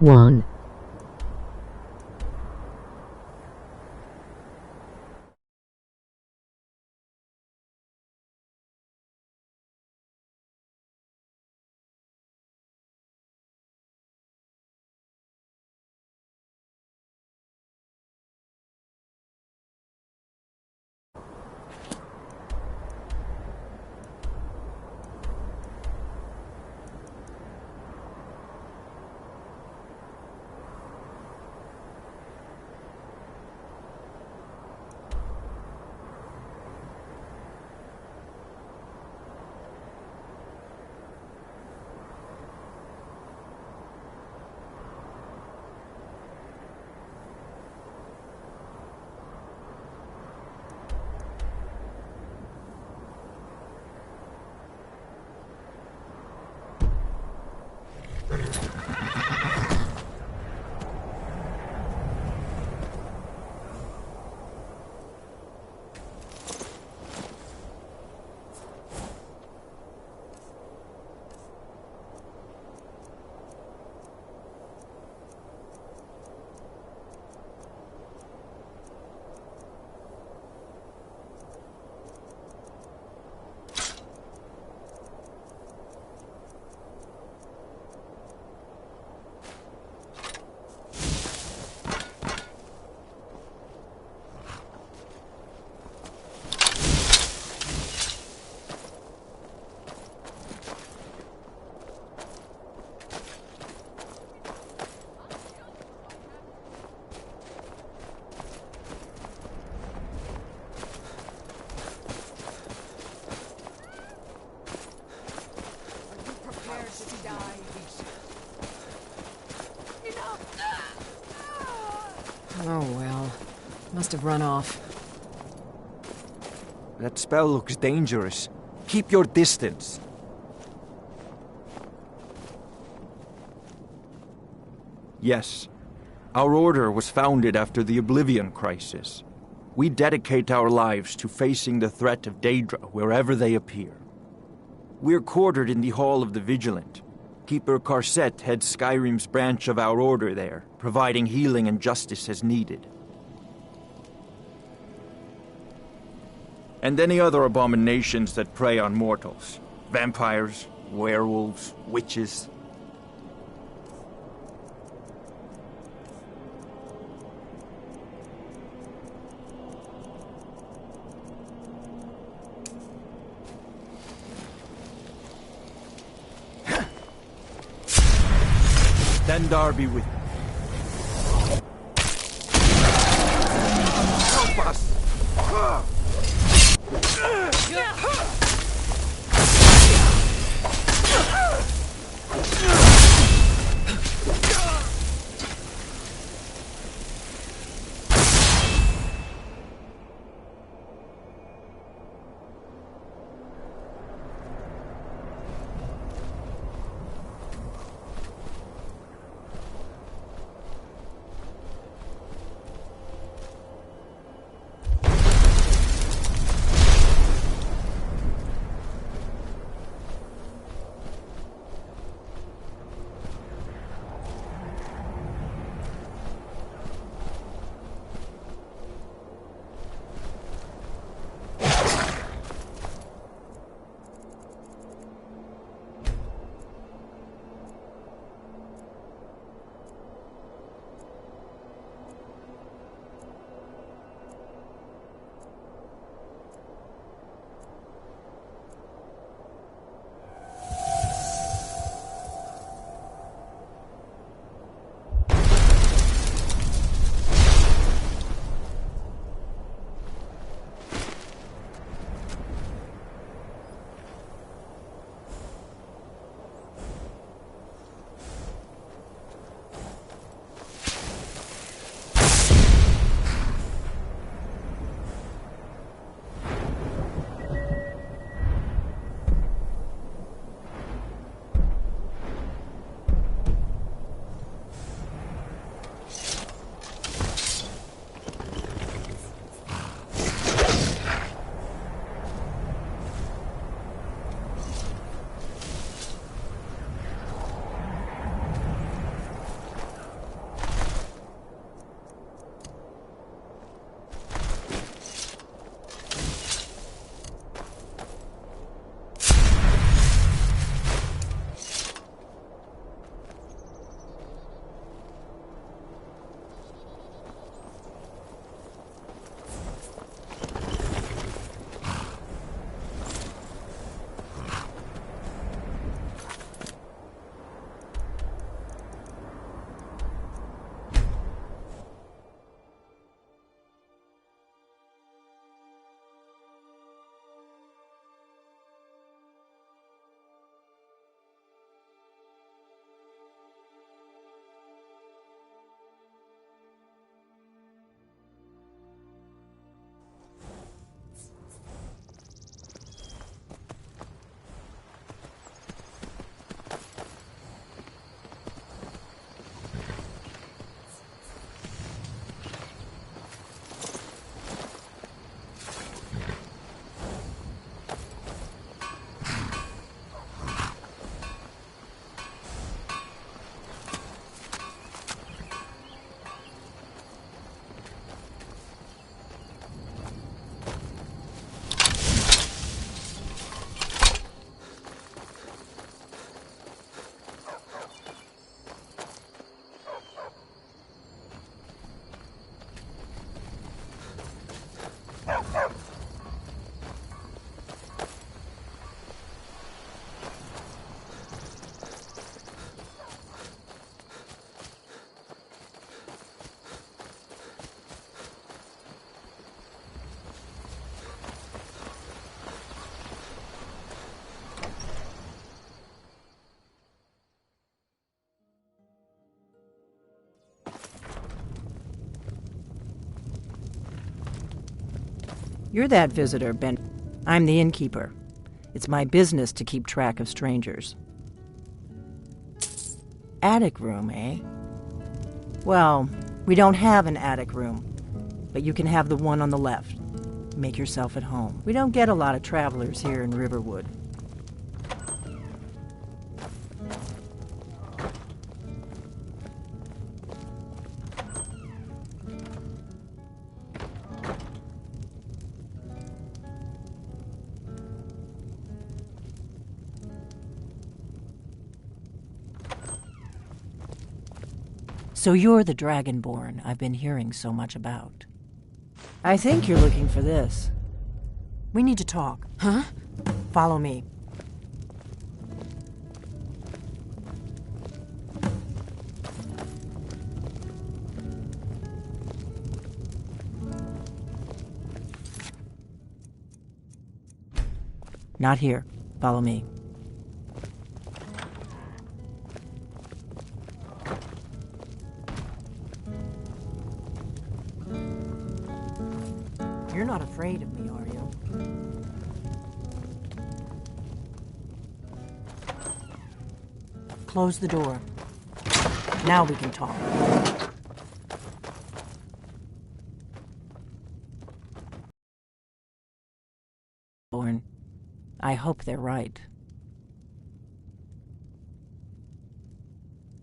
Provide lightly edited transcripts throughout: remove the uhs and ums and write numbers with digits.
1. Oh well. Must have run off. That spell looks dangerous. Keep your distance. Yes. Our order was founded after the Oblivion Crisis. We dedicate our lives to facing the threat of Daedra wherever they appear. We're quartered in the Hall of the Vigilant. Keeper Carset heads Skyrim's branch of our order there, providing healing and justice as needed. And any other abominations that prey on mortals. Vampires, werewolves, witches. Dendar be with you. Help us! You're that visitor, Ben. I'm the innkeeper. It's my business to keep track of strangers. Attic room, eh? Well, we don't have an attic room, but you can have the one on the left. Make yourself at home. We don't get a lot of travelers here in Riverwood. So you're the Dragonborn I've been hearing so much about. I think you're looking for this. We need to talk. Huh? Follow me. Not here. Follow me. You're not afraid of me, are you? Close the door. Now we can talk. Born. I hope they're right.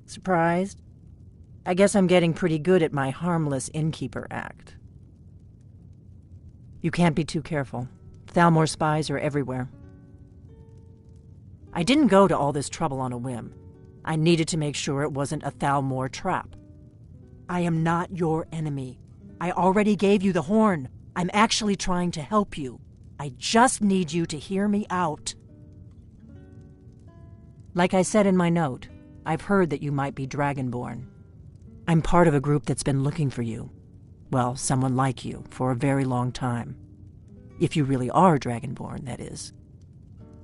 Surprised? I guess I'm getting pretty good at my harmless innkeeper act. You can't be too careful. Thalmor spies are everywhere. I didn't go to all this trouble on a whim. I needed to make sure it wasn't a Thalmor trap. I am not your enemy. I already gave you the horn. I'm actually trying to help you. I just need you to hear me out. Like I said in my note, I've heard that you might be Dragonborn. I'm part of a group that's been looking for you. Well, someone like you, for a very long time. If you really are Dragonborn, that is.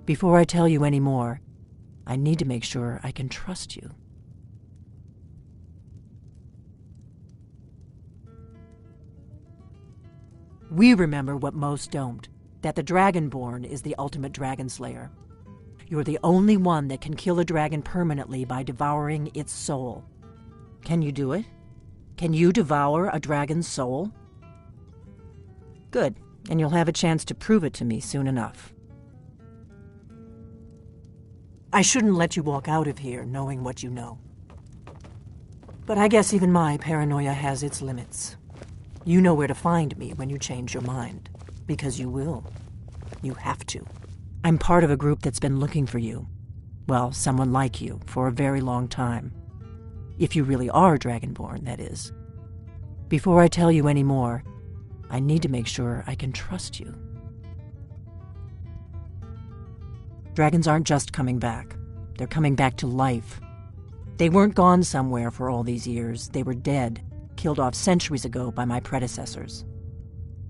Before I tell you any more, I need to make sure I can trust you. We remember what most don't, that the Dragonborn is the ultimate dragon slayer. You're the only one that can kill a dragon permanently by devouring its soul. Can you do it? Can you devour a dragon's soul? Good, and you'll have a chance to prove it to me soon enough. I shouldn't let you walk out of here knowing what you know. But I guess even my paranoia has its limits. You know where to find me when you change your mind. Because you will. You have to. I'm part of a group that's been looking for you. Well, someone like you, for a very long time. If you really are Dragonborn, that is. Before I tell you any more, I need to make sure I can trust you. Dragons aren't just coming back. They're coming back to life. They weren't gone somewhere for all these years. They were dead, killed off centuries ago by my predecessors.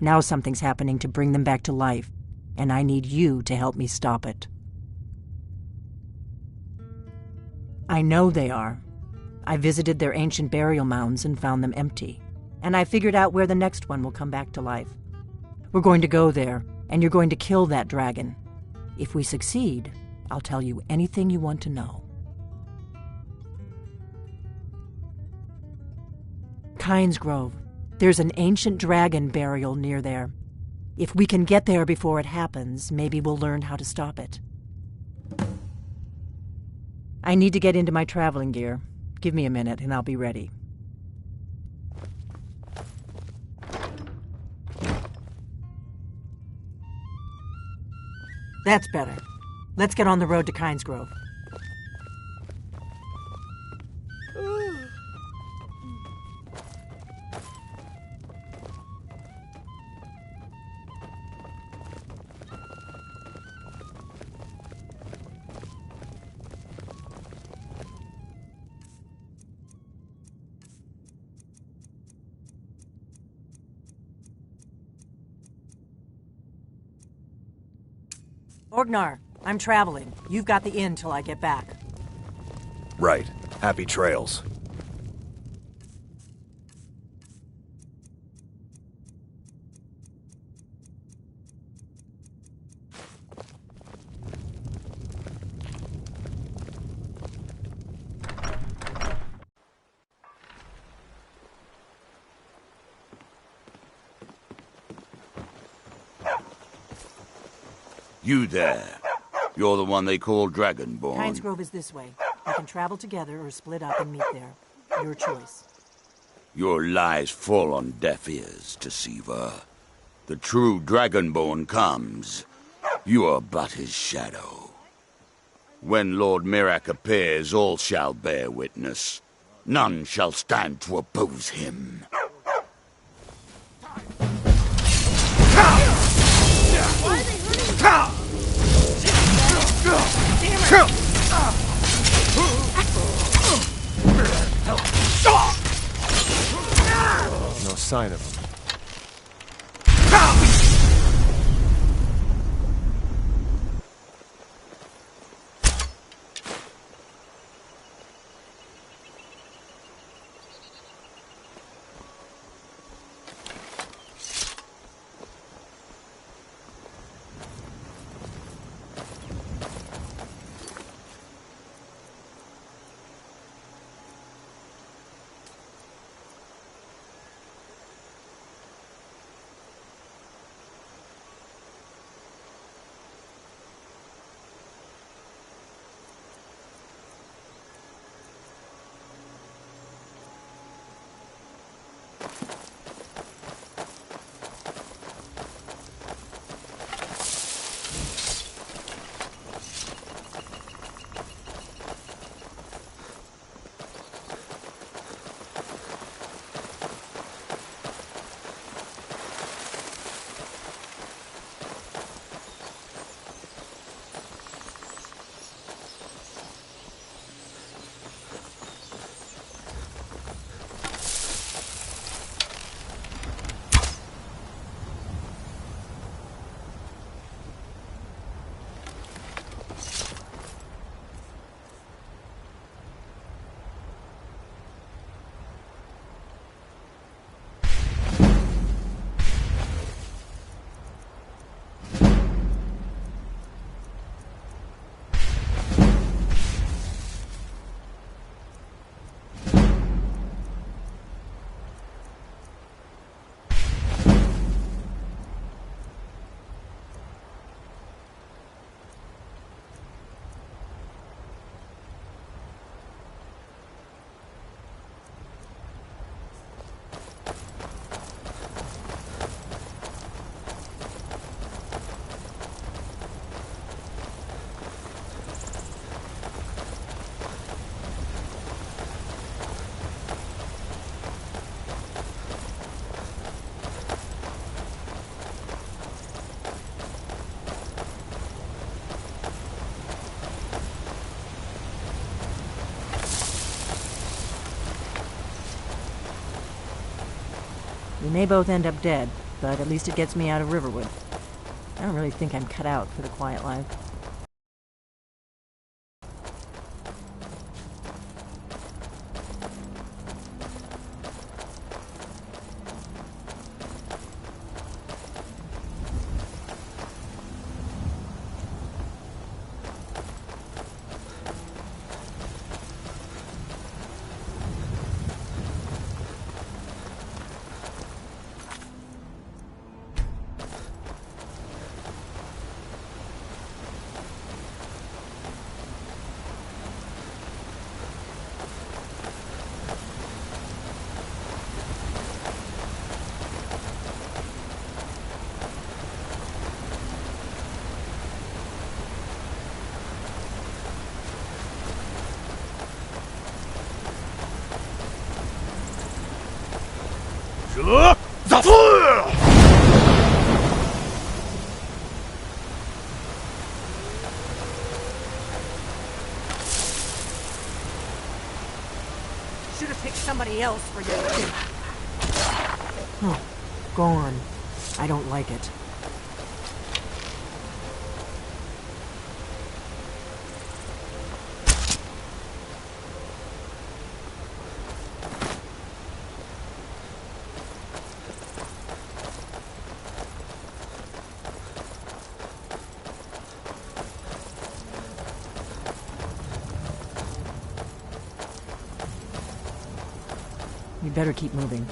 Now something's happening to bring them back to life, and I need you to help me stop it. I know they are. I visited their ancient burial mounds and found them empty, and I figured out where the next one will come back to life. We're going to go there, and you're going to kill that dragon. If we succeed, I'll tell you anything you want to know. Kynes Grove. There's an ancient dragon burial near there. If we can get there before it happens, maybe we'll learn how to stop it. I need to get into my traveling gear. Give me a minute and I'll be ready. That's better. Let's get on the road to Kynes Grove. Orgnar, I'm traveling. You've got the inn till I get back. Right. Happy trails. You there. You're the one they call Dragonborn. Kynes Grove is this way. We can travel together or split up and meet there. Your choice. Your lies fall on deaf ears, Deceiver. The true Dragonborn comes. You are but his shadow. When Lord Mirak appears, all shall bear witness. None shall stand to oppose him. No sign of him. We may both end up dead, but at least it gets me out of Riverwood. I don't really think I'm cut out for the quiet life. Should have picked somebody else for your... Oh, go on. I don't like it. We better keep moving.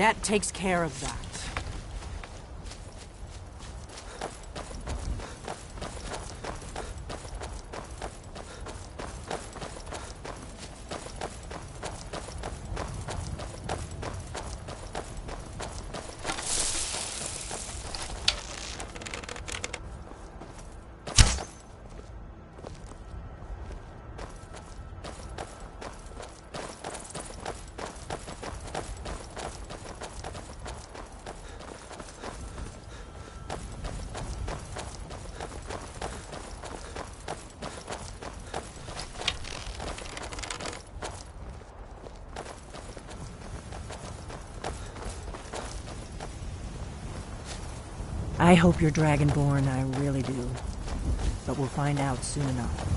That takes care of that. I hope you're Dragonborn, I really do. But we'll find out soon enough.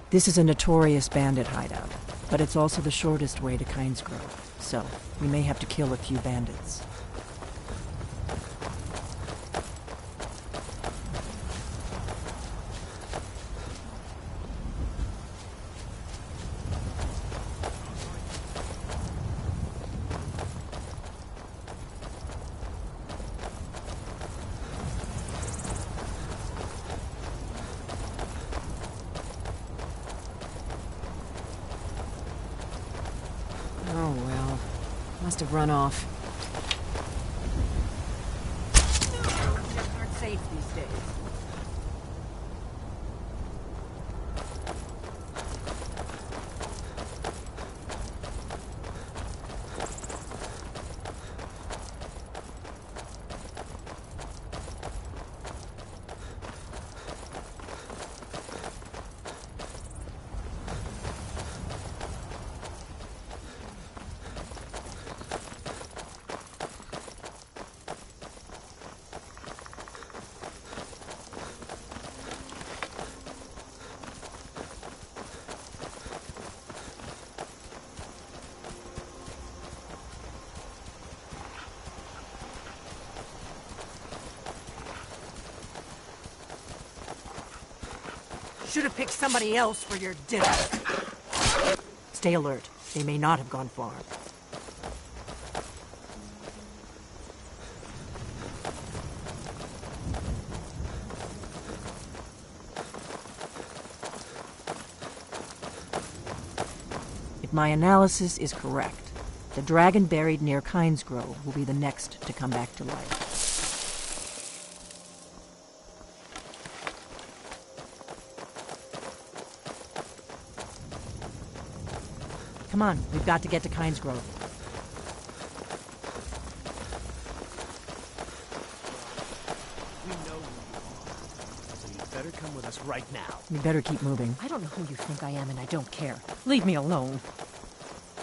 This is a notorious bandit hideout, but it's also the shortest way to Kynesgrove, so we may have to kill a few bandits. Oh, well. Must have run off. Just aren't safe these days. Should have picked somebody else for your dinner. Stay alert. They may not have gone far. If my analysis is correct, the dragon buried near Kynesgrove will be the next to come back to life. Come on, we've got to get to Kynesgrove. We know who you are, so you better come with us right now. We better keep moving. I don't know who you think I am, and I don't care. Leave me alone.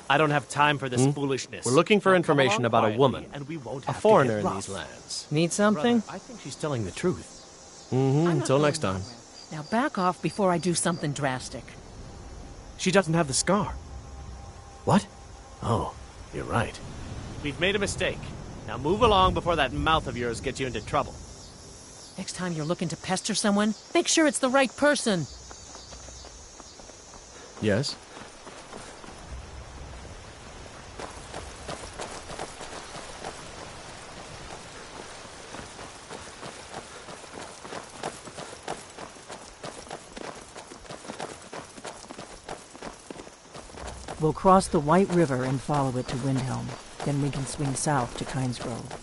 I don't have time for this foolishness. We're looking for Now, come information along about a quietly, woman. and we won't A have foreigner to in get these rough. lands. Need something? Brother, I think she's telling the truth. Until next time. Now back off before I do something drastic. She doesn't have the scar. What? Oh, you're right. We've made a mistake. Now move along before that mouth of yours gets you into trouble. Next time you're looking to pester someone, make sure it's the right person. Yes? We'll cross the White River and follow it to Windhelm. Then we can swing south to Kynesgrove.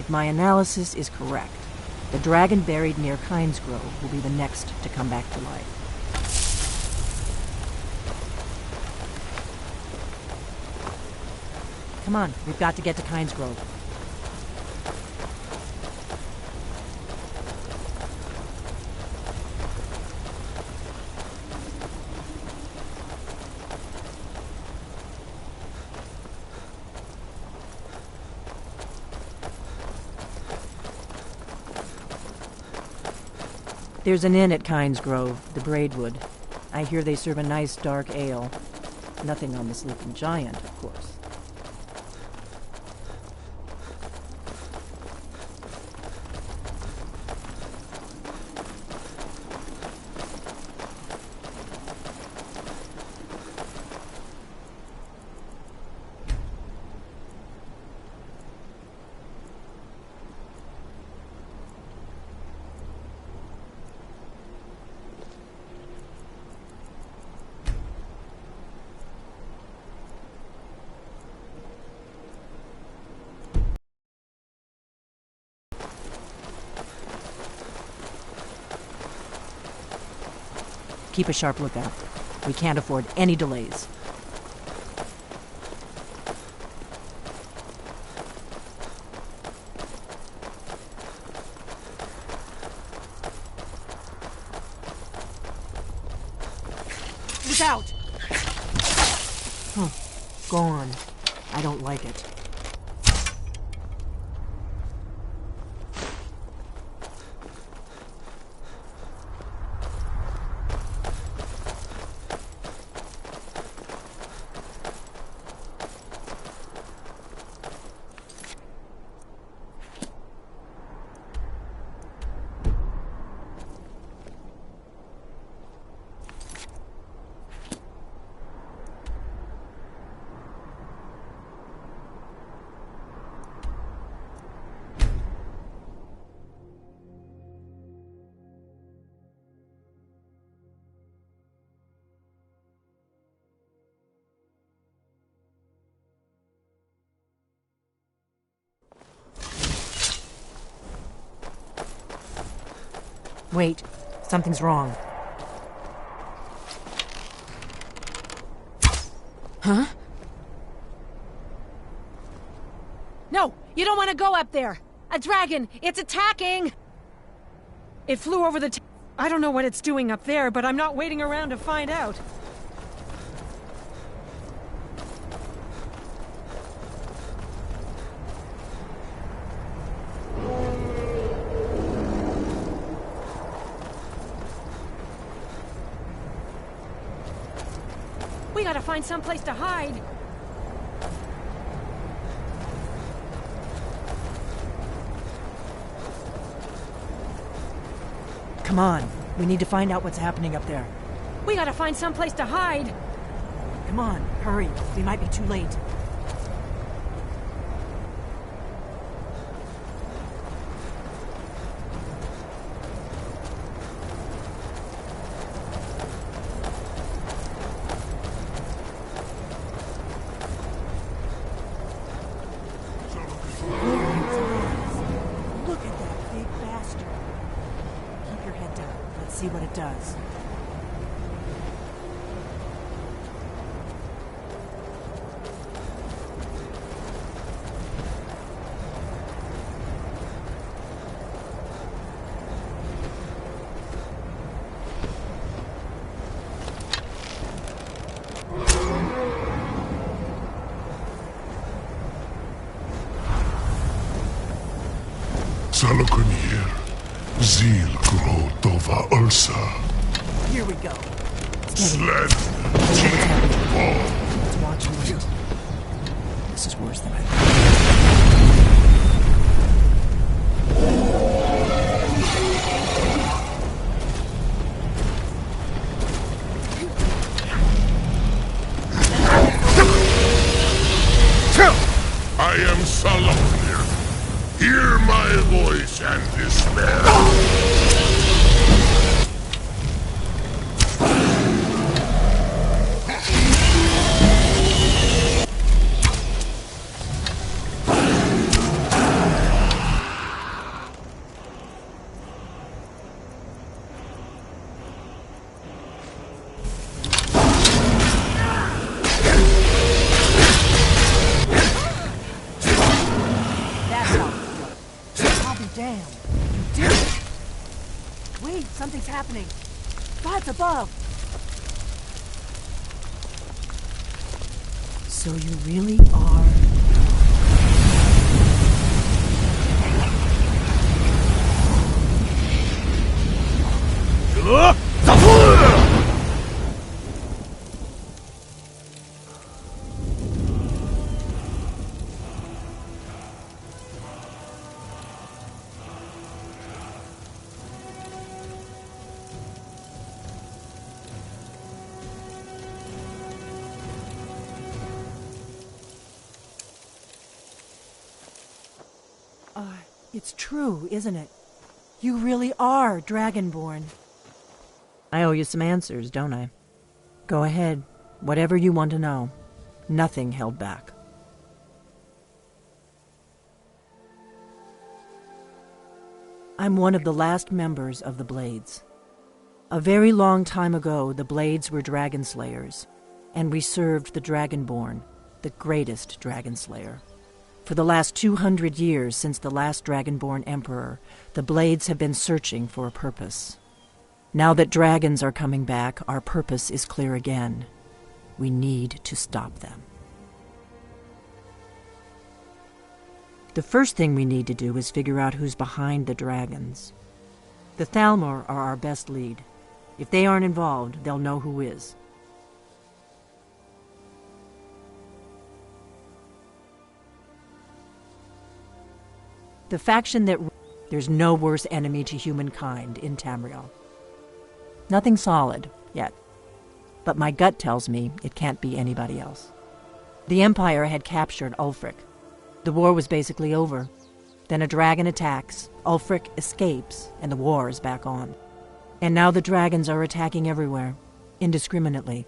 If my analysis is correct, the dragon buried near Kynes Grove will be the next to come back to life. Come on, we've got to get to Kynes Grove. There's an inn at Kynes Grove, the Braidwood. I hear they serve a nice dark ale. Nothing on the Sleeping Giant, of course. Keep a sharp lookout. We can't afford any delays. Look out! Huh. Gone. I don't like it. Wait, something's wrong. Huh? No, you don't want to go up there. A dragon, it's attacking. It flew over the I don't know what it's doing up there, but I'm not waiting around to find out. We gotta find someplace to hide. Come on. We need to find out what's happening up there. We gotta find someplace to hide. Come on, hurry. We might be too late. Look at that big bastard. Keep your head down. Let's see what it does. Salokunier, Zil Gro Tova Ulsa, Here we go. Sled, Let's watch and wait. This is worse than I thought. I am Salokunier. Hear my voice and despair. Something's happening. God's above! So you really are... It's true, isn't it? You really are Dragonborn. I owe you some answers, don't I? Go ahead. Whatever you want to know. Nothing held back. I'm one of the last members of the Blades. A very long time ago, the Blades were dragon slayers, and we served the Dragonborn, the greatest dragon slayer. For the last 200 years since the last Dragonborn Emperor, the Blades have been searching for a purpose. Now that dragons are coming back, our purpose is clear again. We need to stop them. The first thing we need to do is figure out who's behind the dragons. The Thalmor are our best lead. If they aren't involved, they'll know who is. The faction that... There's no worse enemy to humankind in Tamriel. Nothing solid, yet. But my gut tells me it can't be anybody else. The Empire had captured Ulfric. The war was basically over. Then a dragon attacks, Ulfric escapes, and the war is back on. And now the dragons are attacking everywhere, indiscriminately.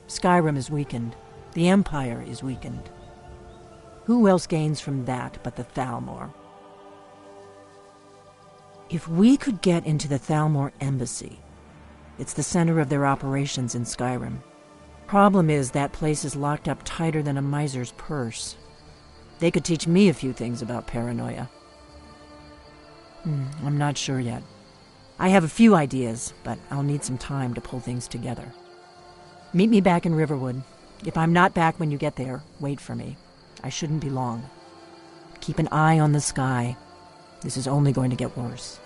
Skyrim is weakened. The Empire is weakened. Who else gains from that but the Thalmor? If we could get into the Thalmor embassy, it's the center of their operations in Skyrim. Problem is that place is locked up tighter than a miser's purse. They could teach me a few things about paranoia. I'm not sure yet. I have a few ideas, but I'll need some time to pull things together. Meet me back in Riverwood. If I'm not back when you get there, wait for me. I shouldn't be long. Keep an eye on the sky. This is only going to get worse.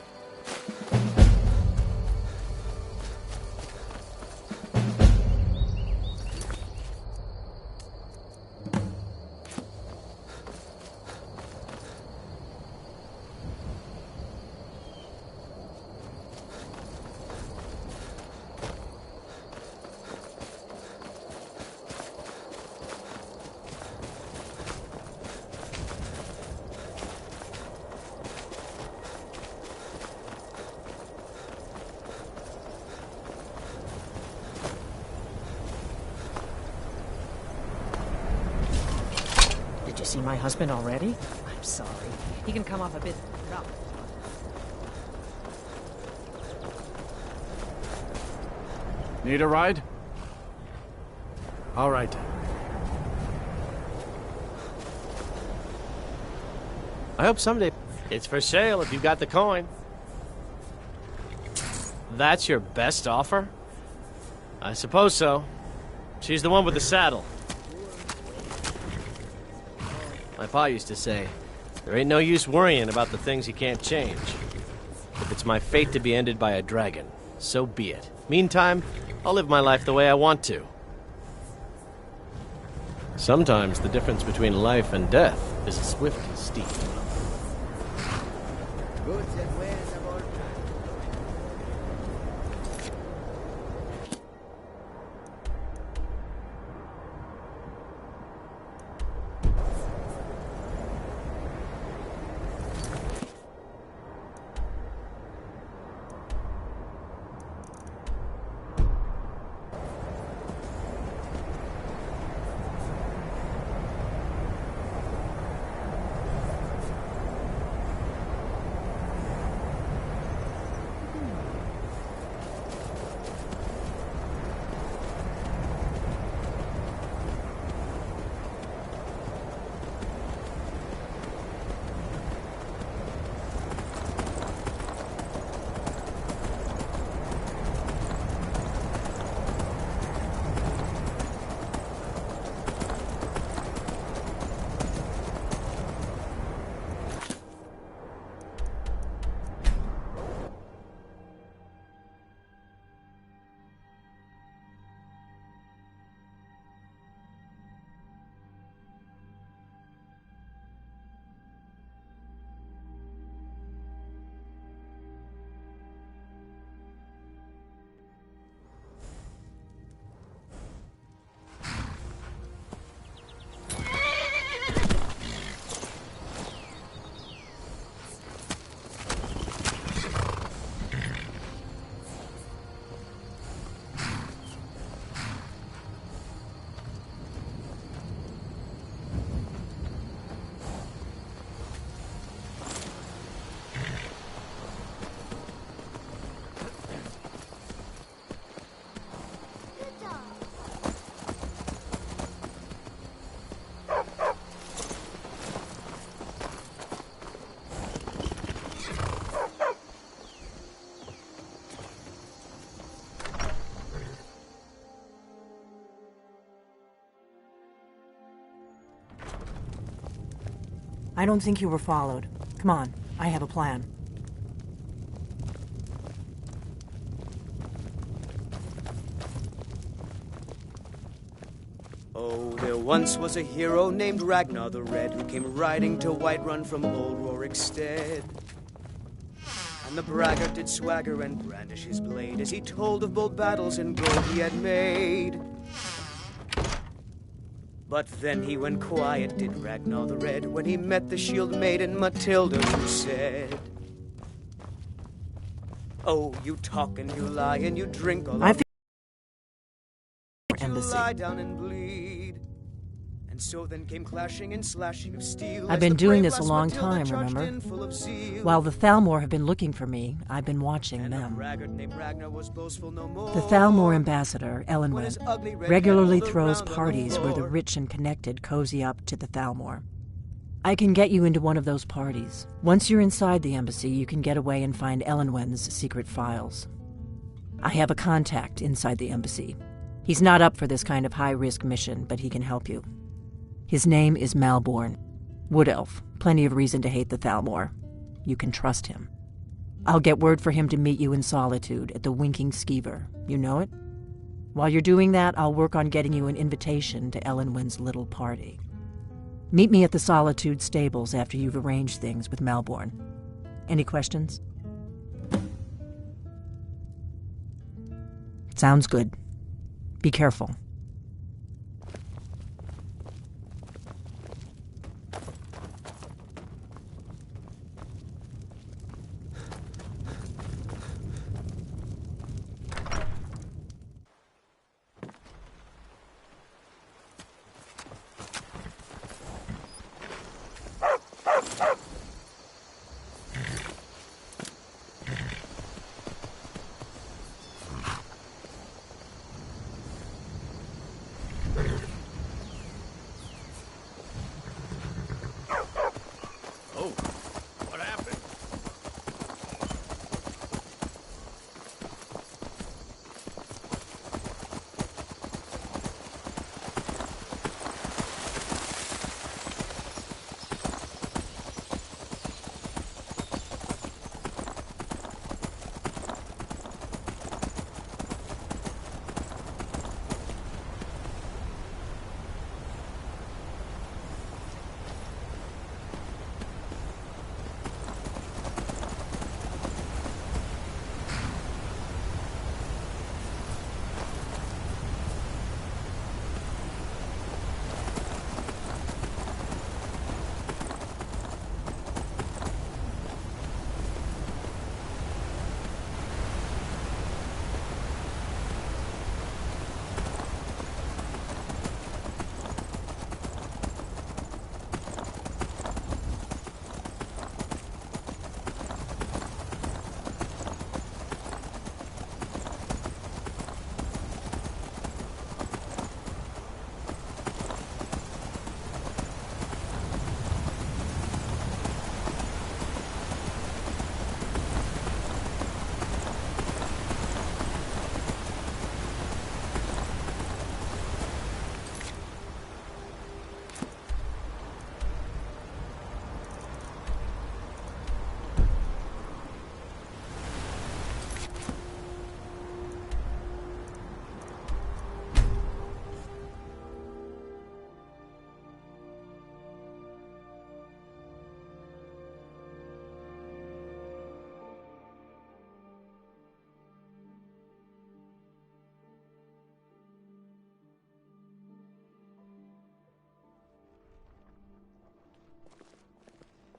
Did you see my husband already? I'm sorry. He can come off a bit rough. Need a ride? All right. I hope someday... It's for sale if you've got the coin. That's your best offer? I suppose so. She's the one with the saddle. My pa used to say, there ain't no use worrying about the things you can't change. If it's my fate to be ended by a dragon, so be it. Meantime, I'll live my life the way I want to. Sometimes the difference between life and death is a swift steep. I don't think you were followed. Come on, I have a plan. Oh, there once was a hero named Ragnar the Red who came riding to Whiterun from old Rorikstead. And the braggart did swagger and brandish his blade as he told of bold battles and gold he had made. But then he went quiet, did Ragnar the Red, when he met the shield maiden Matilda, who said, "Oh, you talk and you lie and you drink all of Embassy. Lie down and bleed." And so then came clashing and slashing of steel. I've been doing this a long time, remember? While the Thalmor have been looking for me, I've been watching them. The Thalmor ambassador, Elenwen, regularly throws parties where the rich and connected cozy up to the Thalmor. I can get you into one of those parties. Once you're inside the embassy, you can get away and find Elenwen's secret files. I have a contact inside the embassy. He's not up for this kind of high-risk mission, but he can help you. His name is Malborn. Wood Elf. Plenty of reason to hate the Thalmor. You can trust him. I'll get word for him to meet you in Solitude at the Winking Skeever. You know it? While you're doing that, I'll work on getting you an invitation to Elenwen's little party. Meet me at the Solitude stables after you've arranged things with Malborn. Any questions? Sounds good. Be careful.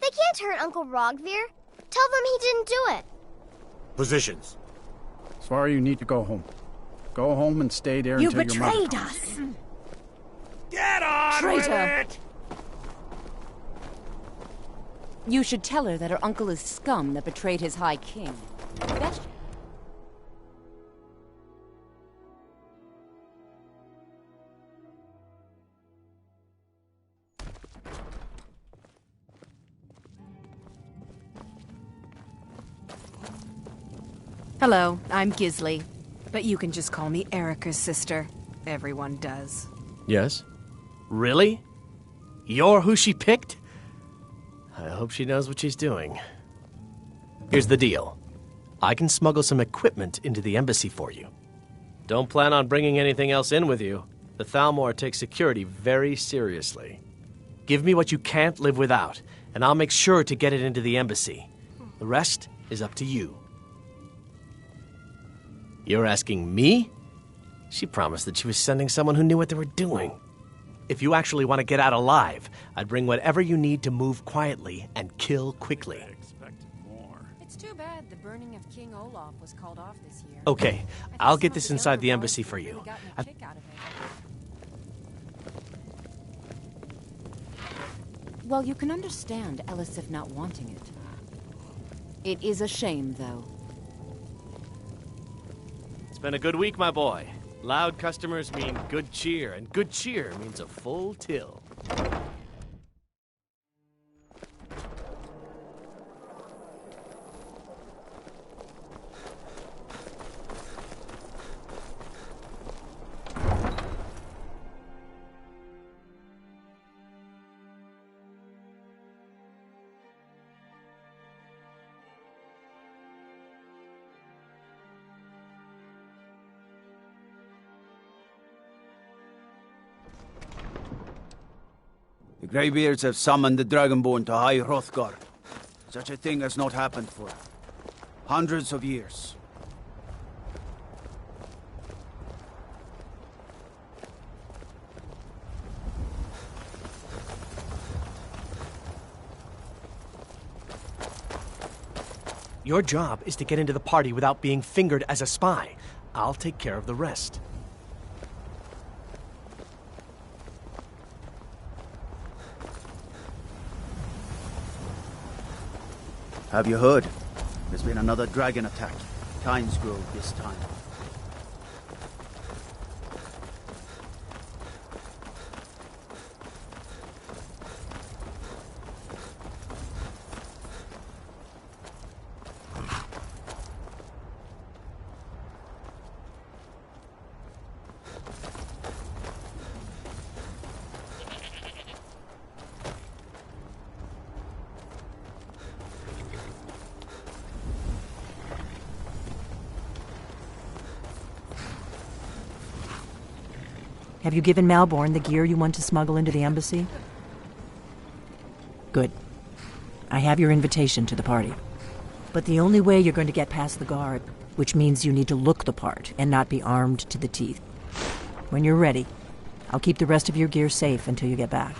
They can't hurt Uncle Rogvir. Tell them he didn't do it. Positions. Svar, you need to go home. Go home and stay there until your mother betrayed comes. us! Get on with it! You should tell her that her uncle is scum that betrayed his High King. Best... Hello, I'm Gisli. But you can just call me Erica's sister. Everyone does. Yes? Really? You're who she picked? I hope she knows what she's doing. Here's the deal. I can smuggle some equipment into the embassy for you. Don't plan on bringing anything else in with you. The Thalmor takes security very seriously. Give me what you can't live without, and I'll make sure to get it into the embassy. The rest is up to you. You're asking me? She promised that she was sending someone who knew what they were doing. If you actually want to get out alive, I'd bring whatever you need to move quietly and kill quickly. It's too bad the burning of King Olaf was called off this year. Okay, I'll get this inside the embassy for you. Well, you can understand Elisif not wanting it. It is a shame, though. It's been a good week, my boy. Loud customers mean good cheer, and good cheer means a full till. The Greybeards have summoned the Dragonborn to High Hrothgar. Such a thing has not happened for hundreds of years. Your job is to get into the party without being fingered as a spy. I'll take care of the rest. Have you heard? There's been another dragon attack. Tynesgrove this time. Have you given Malborn the gear you want to smuggle into the embassy? Good. I have your invitation to the party. But the only way you're going to get past the guard, which means you need to look the part and not be armed to the teeth. When you're ready, I'll keep the rest of your gear safe until you get back.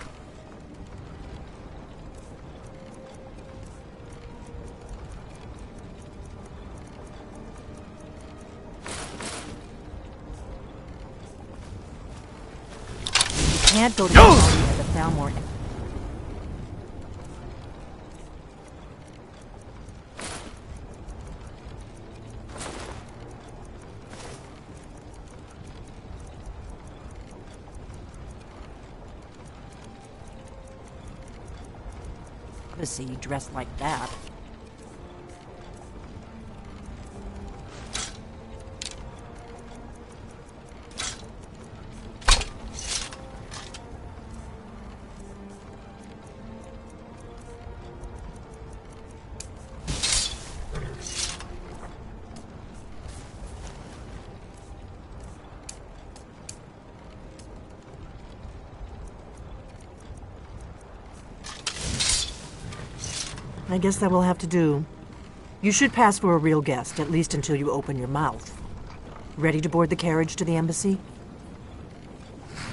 Can't go to the Thalmor. To see you dressed like that. I guess that will have to do. You should pass for a real guest, at least until you open your mouth. Ready to board the carriage to the embassy?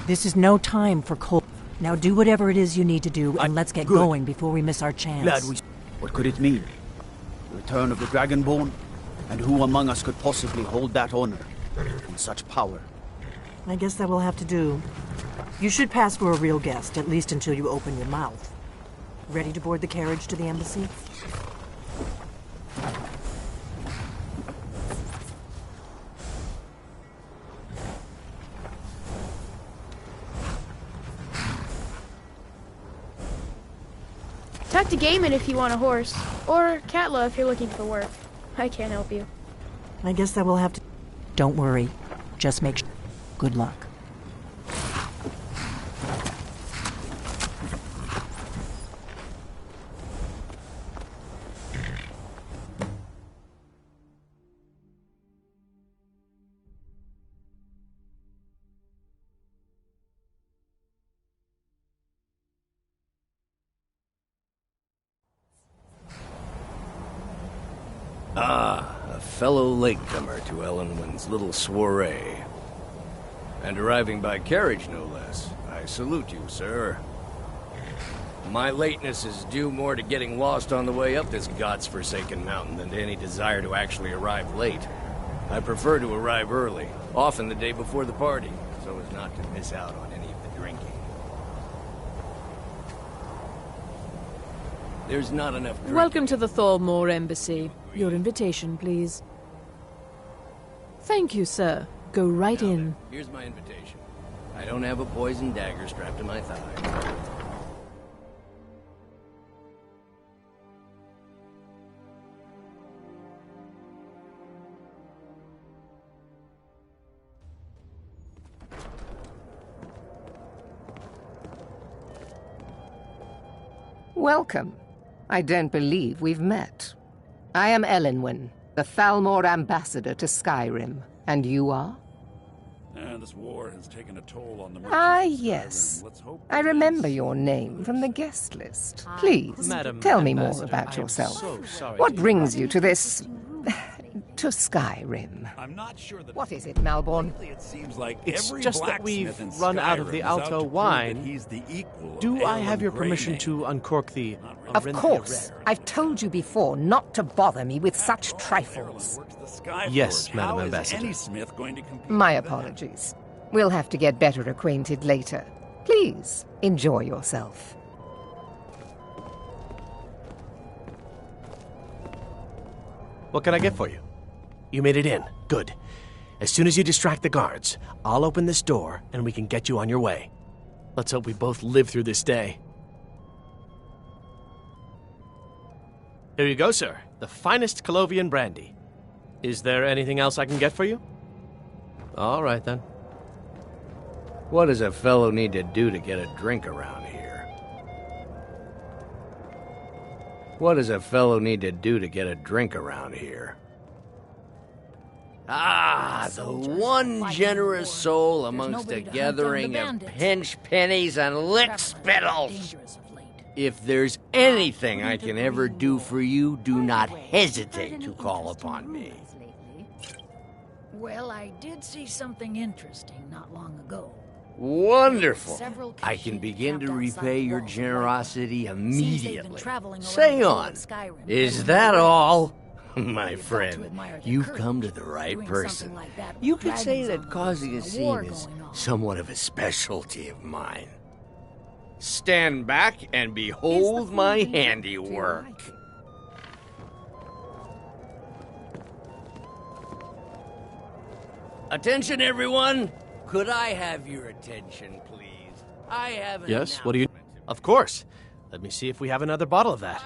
This is no time for cold. Now do whatever it is you need to do, and let's get going before we miss our chance. Glad we... What could it mean? The return of the Dragonborn? And who among us could possibly hold that honor and such power? I guess that will have to do. You should pass for a real guest, at least until you open your mouth. Ready to board the carriage to the embassy? Talk to Gaiman if you want a horse, or Katla if you're looking for work. I can't help you. I guess that will have to... Don't worry. Just make sure. Good luck. Ah, a fellow latecomer to Ellenwyn's little soiree. And arriving by carriage, no less. I salute you, sir. My lateness is due more to getting lost on the way up this god's-forsaken mountain than to any desire to actually arrive late. I prefer to arrive early, often the day before the party, so as not to miss out on any of the drinking. There's not enough drinking. Welcome to the Thormore Embassy. Your invitation, please. Thank you, sir. Go right in. Here's my invitation. I don't have a poisoned dagger strapped to my thigh. Welcome. I don't believe we've met. I am Ellenwyn, the Thalmor ambassador to Skyrim. And you are? This war has taken a toll on the merchants. Ah, yes. I remember your name from the guest list. Please, tell me more about yourself. What brings you to this... to Skyrim? I'm not sure that... What is it, Malborn? It seems like It's every just that blacksmith we've in run out of Skyrim the is out Alto to prove wine. that he's the equal of Do I have your Alan permission Greymane. to uncork the... Of course. I've told you before not to bother me with such trifles. Yes, Madam How is Ambassador. any smith going to compete My with that? apologies. We'll have to get better acquainted later. Please, enjoy yourself. What can I get for you? You made it in. Good. As soon as you distract the guards, I'll open this door and we can get you on your way. Let's hope we both live through this day. Here you go, sir. The finest Colovian brandy. Is there anything else I can get for you? All right, then. What does a fellow need to do to get a drink around here? What does a fellow need to do to get a drink around here? Ah, the one generous soul amongst a gathering of pinch pennies and lick spittles. If there's anything I can ever do for you, do not hesitate to call upon me. Well, I did see something interesting not long ago. Wonderful. I can begin to repay your generosity immediately. Say on. Is that all? My friend, you've come to the right person. You could say that causing a scene is somewhat of a specialty of mine. Stand back and behold my handiwork. Attention, everyone! Could I have your attention, please? I have an Yes, what do you... Of course. Let me see if we have another bottle of that.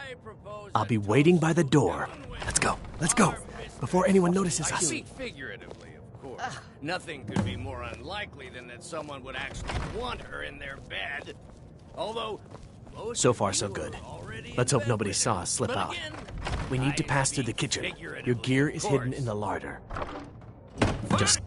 I'll be waiting by the door. Let's go. Let's go. Before anyone notices I us. speak figuratively, of course. Nothing could be more unlikely than that someone would actually want her in their bed. Although... So far, so good. Let's hope nobody saw us slip out. We need to pass through the kitchen. Your gear is hidden in the larder. Just...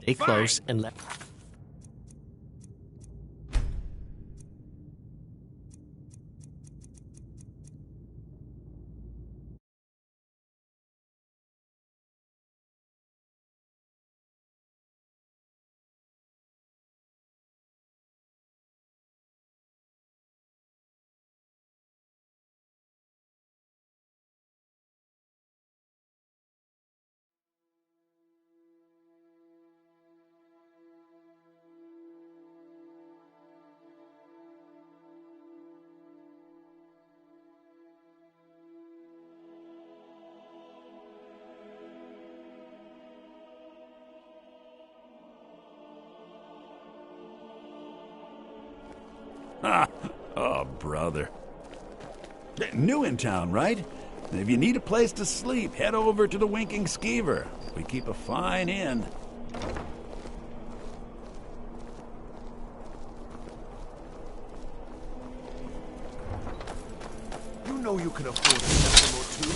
stay close and let... Oh, brother. New in town, right? If you need a place to sleep, head over to the Winking Skeever. We keep a fine inn. You know you can afford a vessel or two.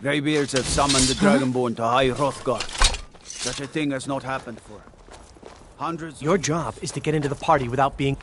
The Greybeards have summoned the Dragonborn to High Hrothgar. Such a thing has not happened for hundreds. Your job is to get into the party without being...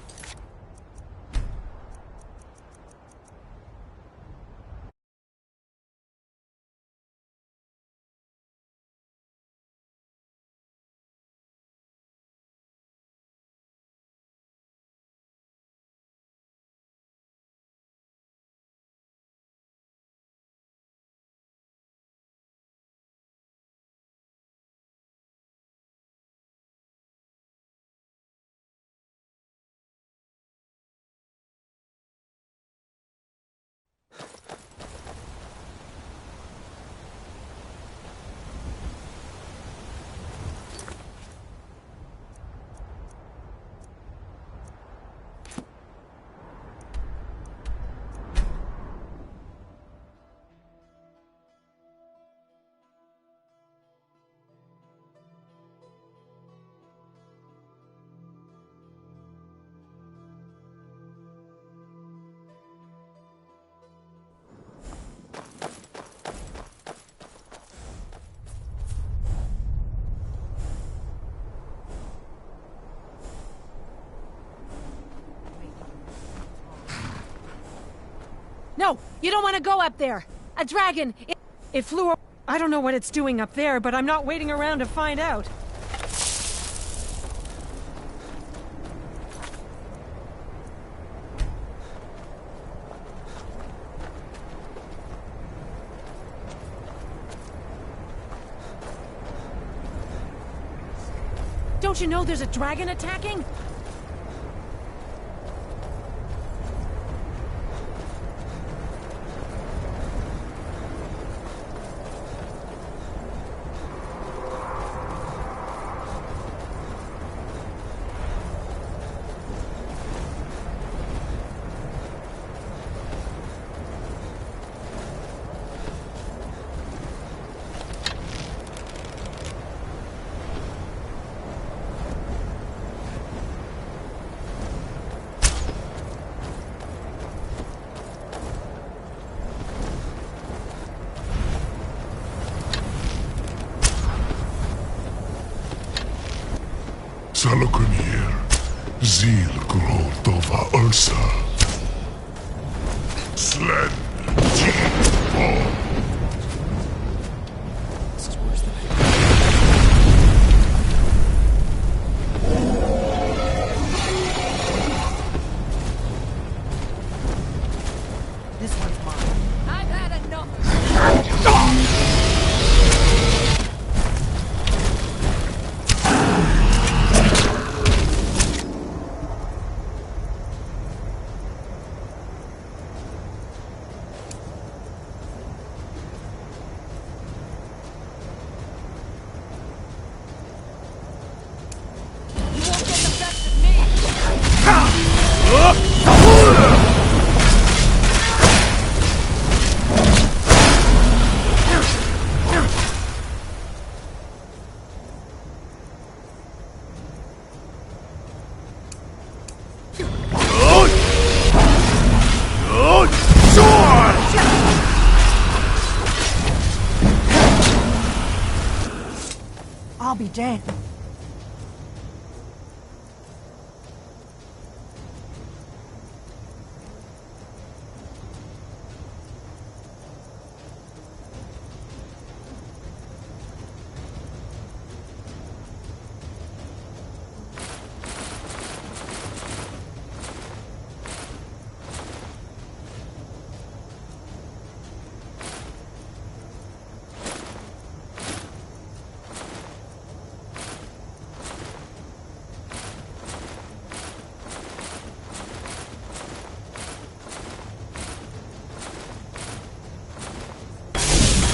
No, you don't want to go up there. A dragon, it flew. I don't know what it's doing up there, but I'm not waiting around to find out. Don't you know there's a dragon attacking? Salokunier, Zil Grotova Ursa. Sled, G, This is worse than This one's mine. I've had enough. I'll be damned.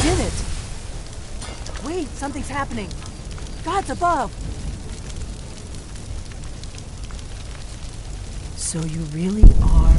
Did it! Wait, something's happening. God's above! So you really are...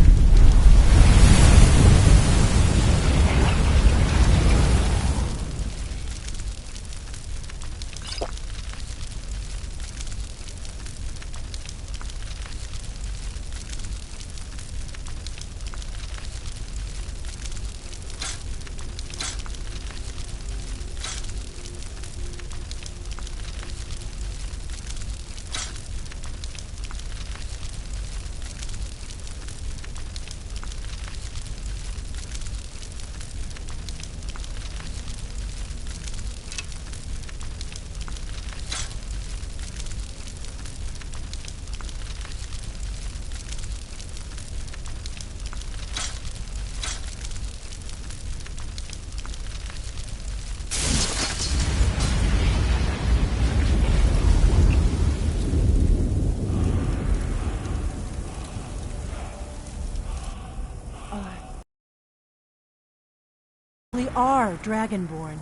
are Dragonborn.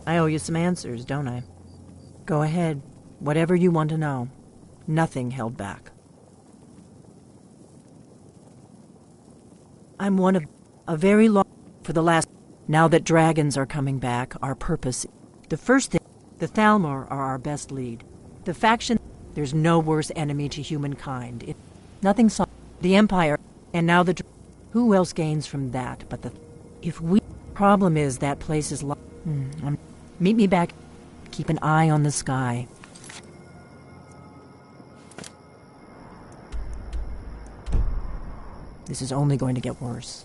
I owe you some answers, don't I? Go ahead. Whatever you want to know. Nothing held back. I'm one of a very long... For the last... Now that dragons are coming back, our purpose... The first thing... The Thalmor are our best lead. The faction... There's no worse enemy to humankind. Nothing saw... The Empire... And now the... Who else gains from that but the... If we... Problem is that place is... Meet me back. Keep an eye on the sky. This is only going to get worse.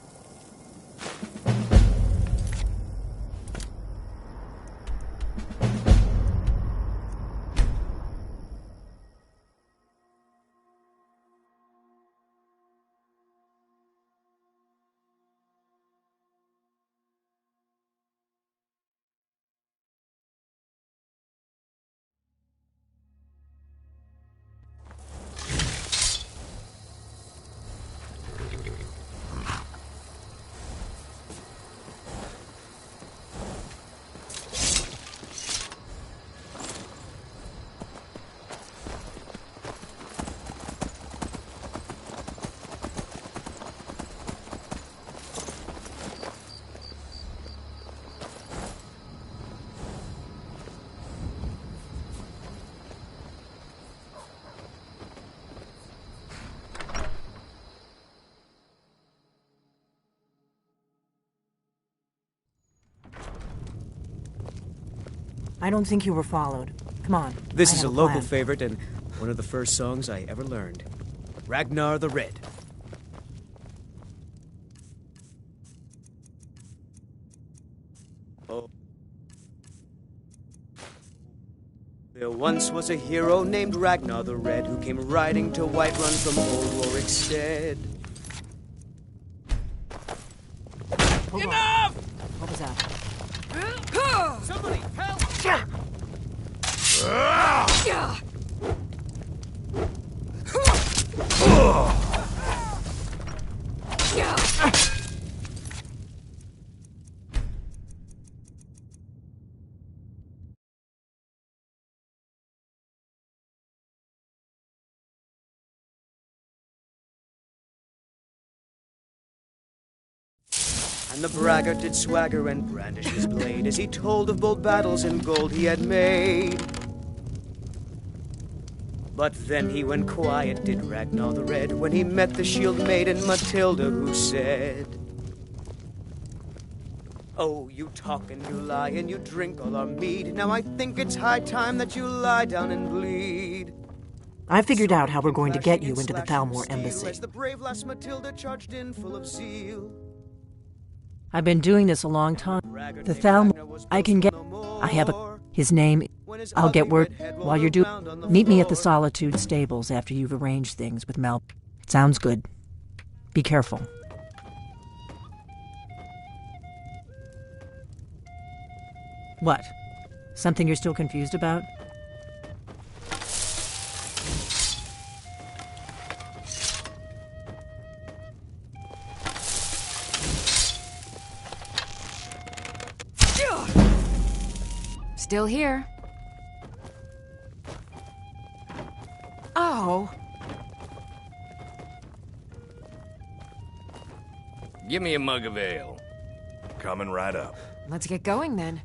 I don't think you were followed. Come on. This is a local favorite and one of the first songs I ever learned. Ragnar the Red. Oh. There once was a hero named Ragnar the Red who came riding to Whiterun from old Rorikstead. Enough! What was that? Somebody help! And the braggart did swagger and brandish his blade as he told of bold battles and gold he had made. But then he went quiet, did Ragnar the Red, when he met the shield maiden Matilda, who said, "Oh, you talk and you lie and you drink all our mead. Now I think it's high time that you lie down and bleed." I figured out how we're going to get you into the Thalmor embassy. As the brave lass Matilda charged in full of zeal. I've been doing this a long time. The Thalmor, I can get... I have his name. I'll get word while you're doing... Meet me at the Solitude stables after you've arranged things with Mel. It sounds good. Be careful. What? Something you're still confused about? Still here. Oh. Give me a mug of ale. Coming right up. Let's get going then.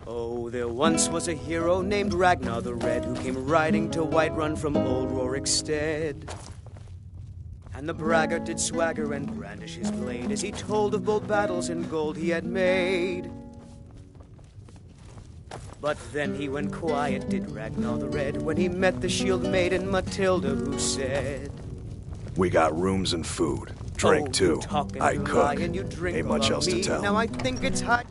Oh, there once was a hero named Ragnar the Red who came riding to Whiterun from old Rorikstead. And the braggart did swagger and brandish his blade as he told of bold battles and gold he had made. But then he went quiet, did Ragnar the Red, when he met the shield maiden Matilda, who said, "We got rooms and food. Drink, too. I cook. Ain't much else to tell." Now I think it's high...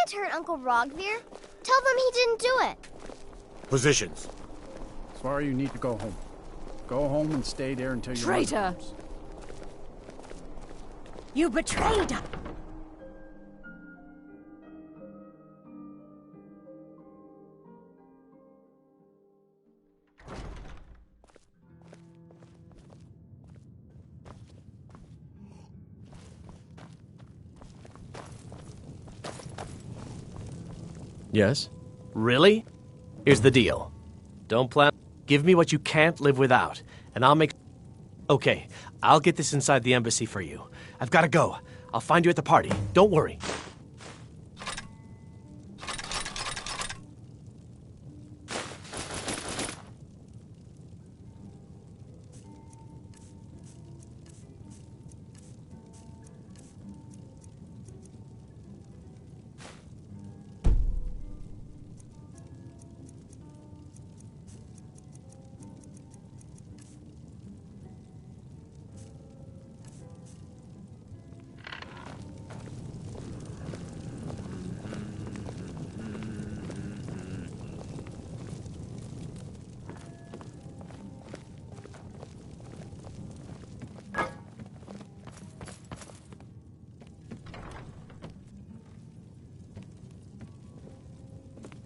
can't hurt Uncle Rogvir. Tell them he didn't do it. Positions. Svar, you need to go home. Go home and stay there until your Traitor! mother comes. You betrayed! Yes? Really? Here's the deal. Don't plan... Give me what you can't live without, and I'll make... Okay, I'll get this inside the embassy for you. I've gotta go. I'll find you at the party. Don't worry.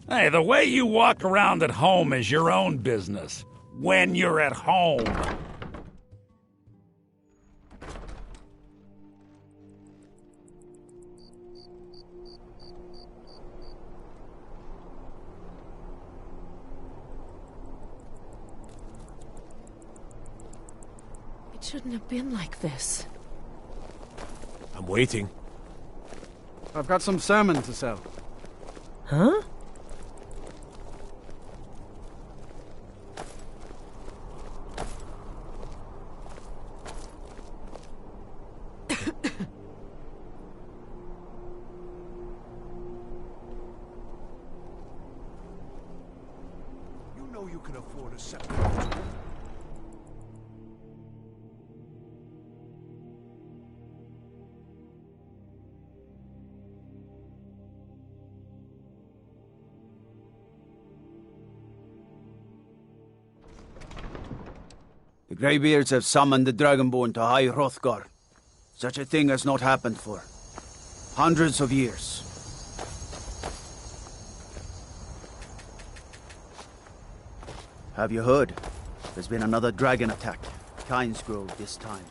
Hey, the way you walk around at home is your own business. When you're at home. It shouldn't have been like this. I'm waiting. I've got some salmon to sell. Huh? You know you can afford a second. The Greybeards have summoned the Dragonborn to High Hrothgar. Such a thing has not happened for hundreds of years. Have you heard? There's been another dragon attack. Kynesgrove this time.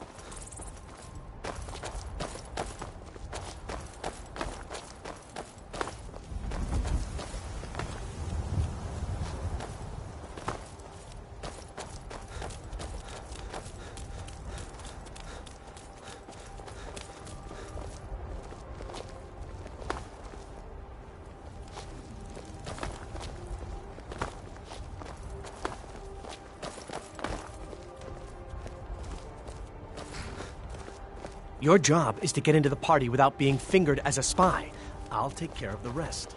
Your job is to get into the party without being fingered as a spy. I'll take care of the rest.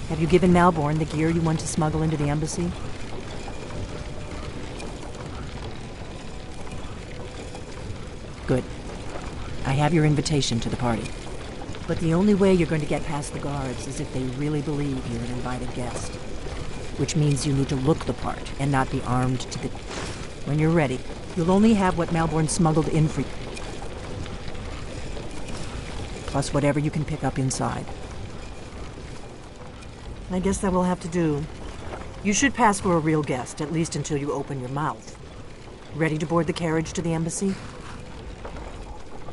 Have you given Malborn the gear you want to smuggle into the embassy? Good. I have your invitation to the party. But the only way you're going to get past the guards is if they really believe you're an invited guest. Which means you need to look the part and not be armed to the... When you're ready, you'll only have what Malborn smuggled in for you. Plus whatever you can pick up inside. I guess that will have to do. You should pass for a real guest, at least until you open your mouth. Ready to board the carriage to the embassy?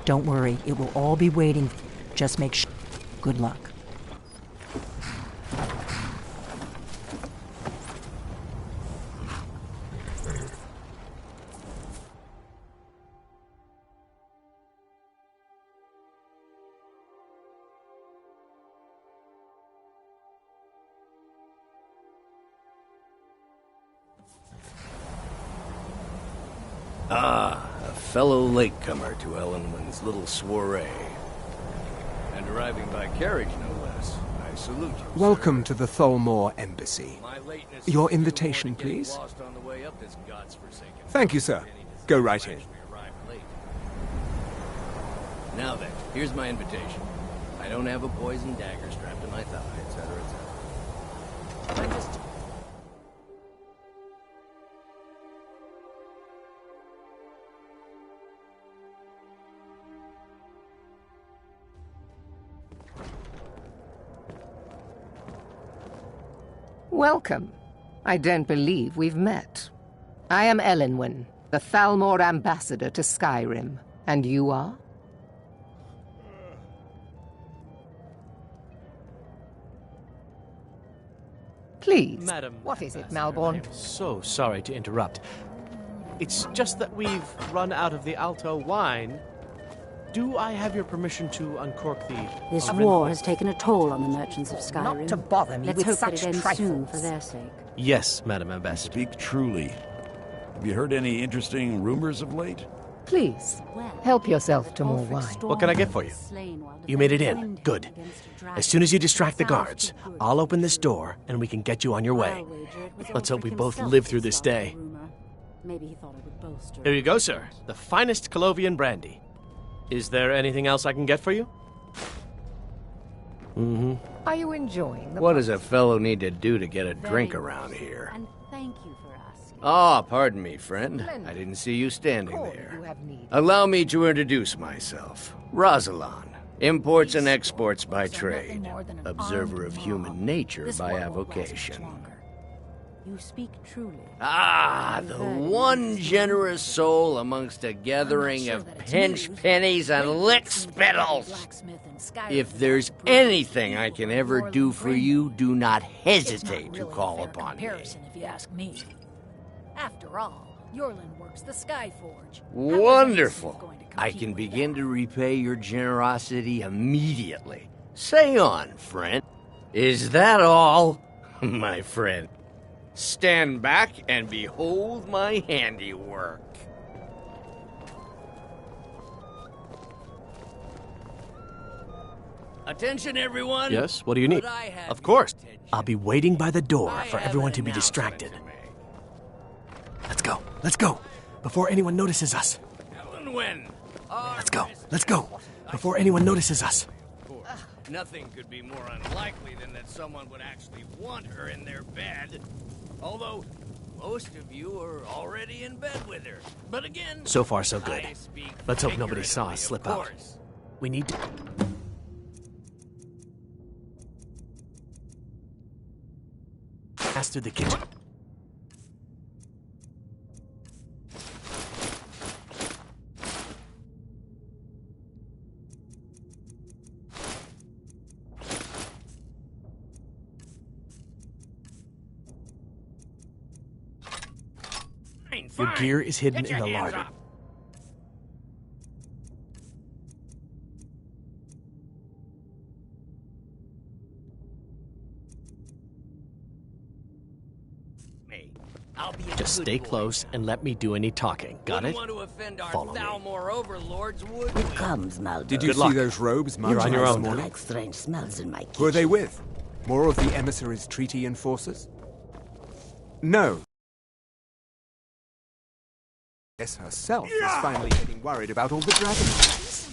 Don't worry, it will all be waiting. Just make sure. Good luck. Ah, a fellow latecomer to Ellenman's little soiree. And arriving by carriage, no less. I salute you. Welcome to the Tholmor Embassy. Your invitation, please. Thank you, sir. Go right in. Now then, here's my invitation. I don't have a poison dagger strapped to my thigh, etc., etc. I just... Welcome. I don't believe we've met. I am Elenwen, the Thalmor ambassador to Skyrim. And you are? Please. Madam, what is it, Malborn? I'm so sorry to interrupt. It's just that we've run out of the Alto wine. Do I have your permission to uncork the... This war has taken a toll on the merchants of Skyrim. Not to bother me Let's with hope such that it ends trifles. soon for their sake. Yes, Madam Ambassador. Speak truly. Have you heard any interesting rumors of late? Please, help yourself to more wine. What can I get for you? You made it in. Good. As soon as you distract the guards, I'll open this door and we can get you on your way. Let's hope we both live through this day. Maybe he thought I would boast. Here you go, sir. The finest Colovian brandy. Is there anything else I can get for you? Mm-hmm. Are you enjoying the... What does a fellow need to do to get a drink around here? And thank you for asking. Ah, pardon me, friend. I didn't see you standing there. Allow me to introduce myself. Rosalan, imports and exports by trade. Observer of human nature by avocation. You speak truly. Ah, the one generous soul amongst a gathering of pinch pennies and lick spittles. If there's anything I can ever do for you, do not hesitate to call upon me. If you ask me. After all, Yorlin works the Skyforge. Wonderful. I can begin to repay your generosity immediately. Say on, friend. Is that all? My friend. Stand back and behold my handiwork. Attention, everyone. Yes, what do you need? Of course. I'll be waiting by the door for everyone to be distracted. Let's go. Let's go. Before anyone notices us. Let's go. Let's go. Before anyone notices us. Nothing could be more unlikely than that someone would actually want her in their bed. Although, most of you are already in bed with her. But again... So far, so good. Let's hope nobody saw us slip out. We need to... pass through the kitchen. Your gear is hidden in the larder. Just stay close and let me do any talking. Got it? Follow me. Here comes Malborn. Did you see those robes You're on your own. morning? Like strange smells in my kitchen. Who are they with? More of the emissaries' treaty enforcers? No. Yes, herself is finally getting worried about all the dragons.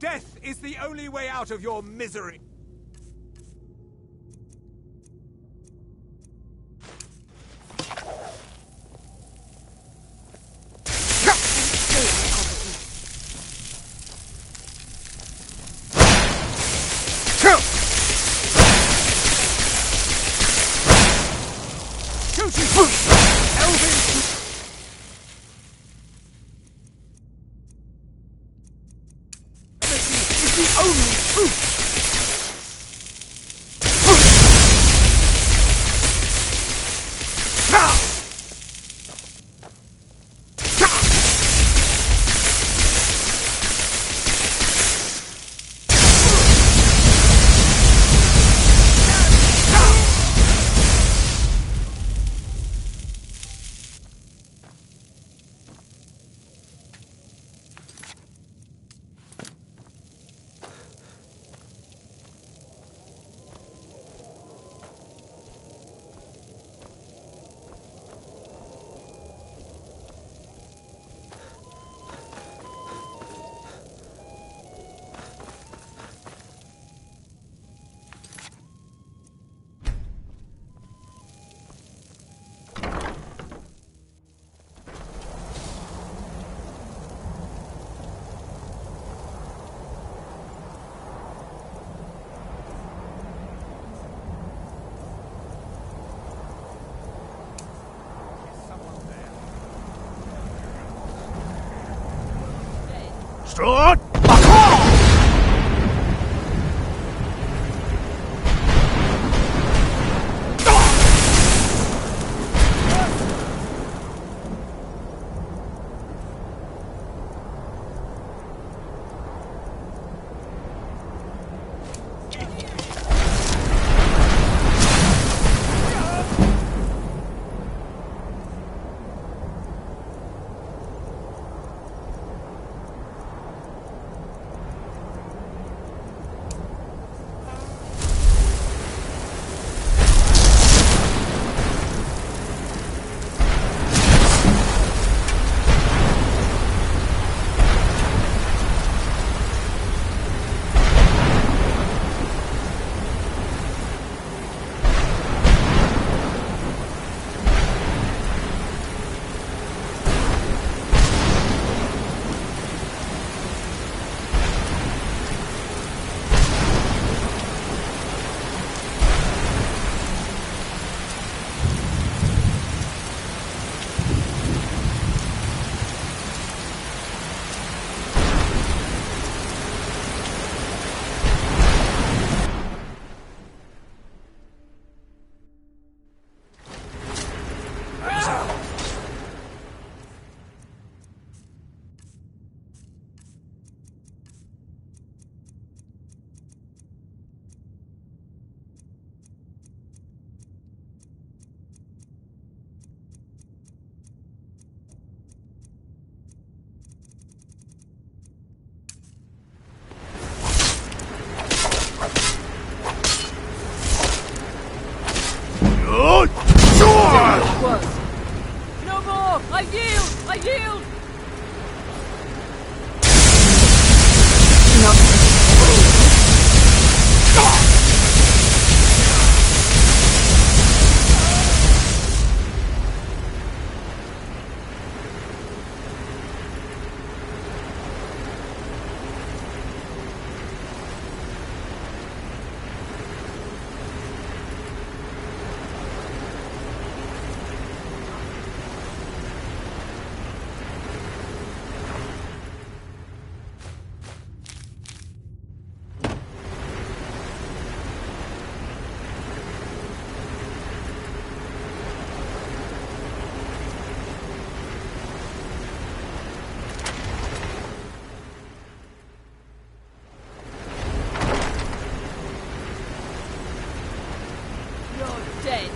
Death is the only way out of your misery. Strut! No more! I yield! I yield! Dead.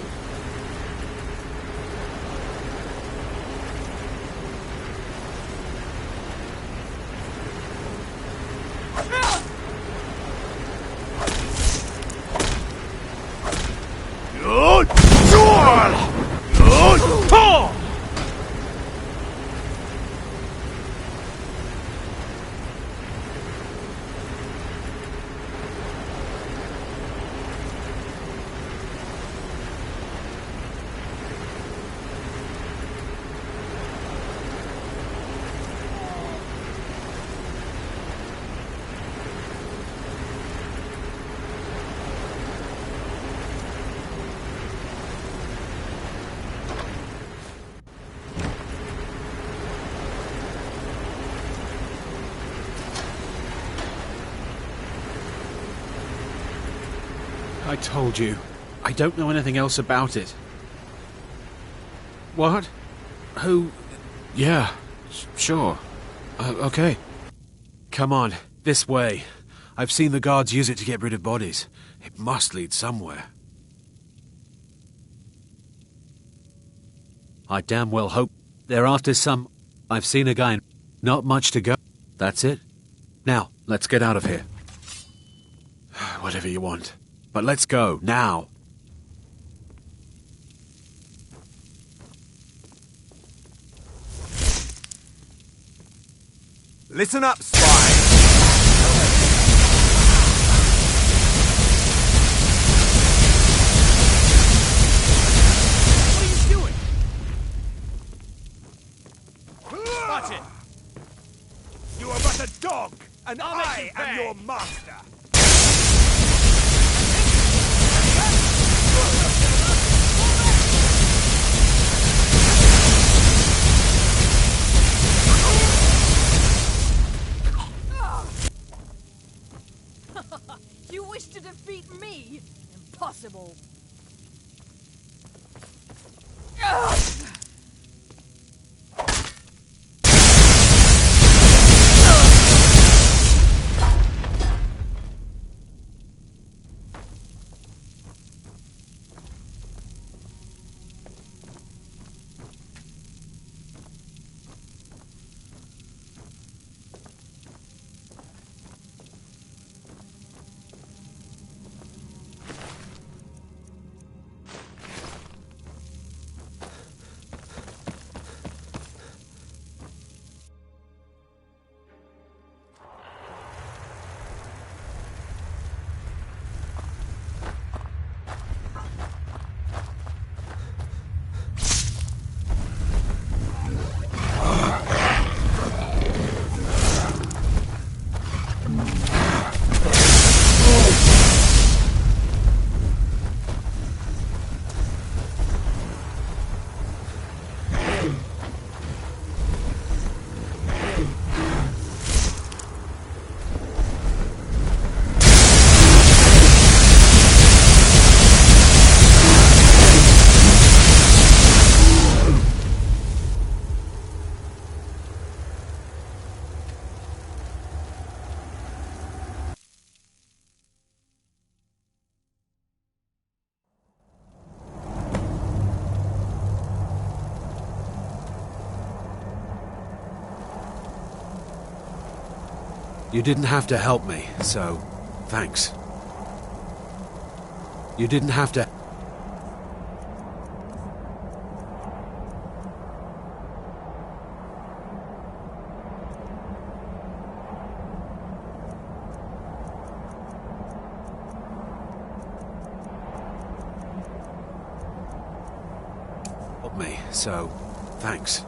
I told you. I don't know anything else about it. What? Who? Yeah, sure. Okay. Come on, this way. I've seen the guards use it to get rid of bodies. It must lead somewhere. I damn well hope they're after some... I've seen a guy. Not much to go. That's it. Now, let's get out of here. Whatever you want. But let's go, now. Listen up, spy. Watch it! You are but a dog, and I am your master! You wish to defeat me? Impossible. You didn't have to help me, so thanks. You didn't have to... help me, so thanks.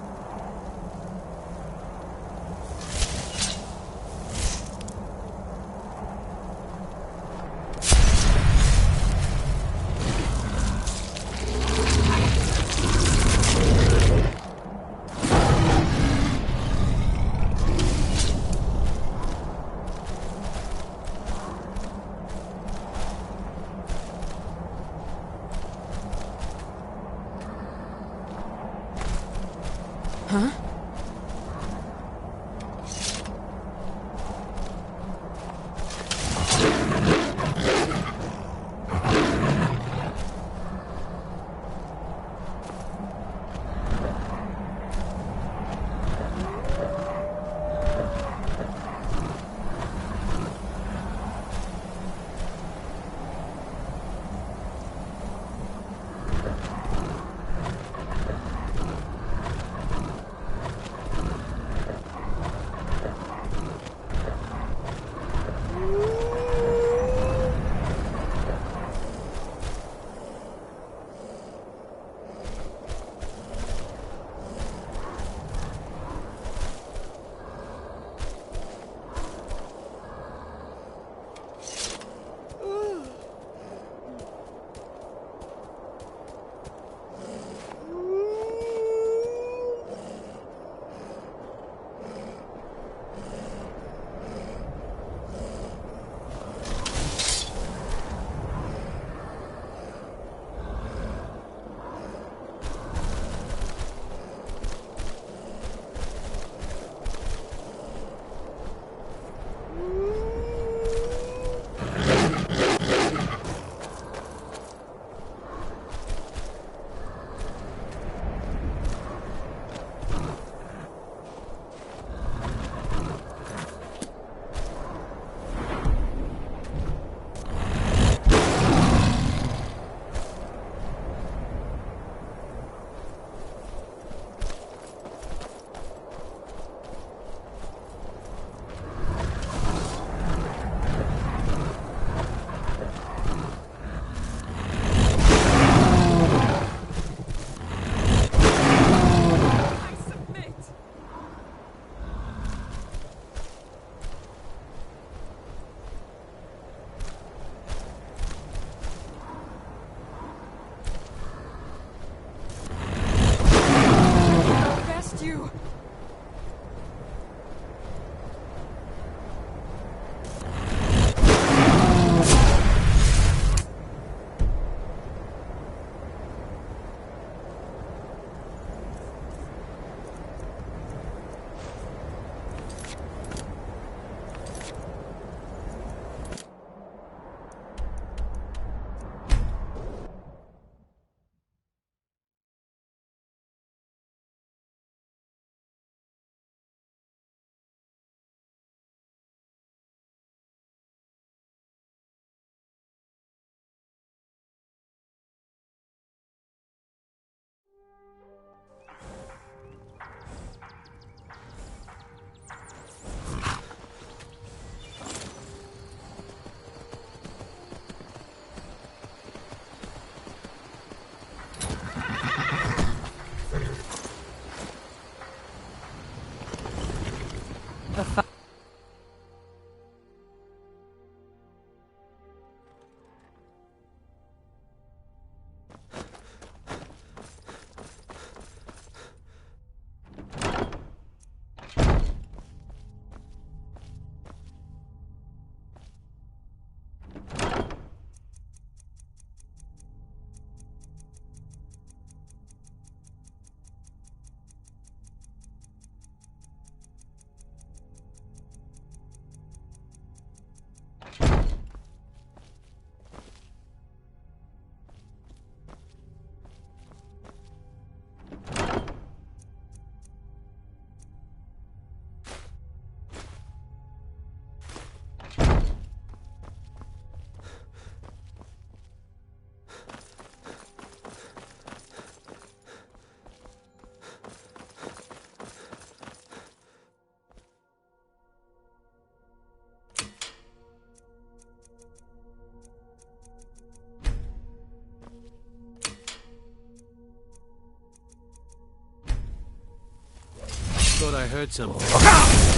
thought I heard something.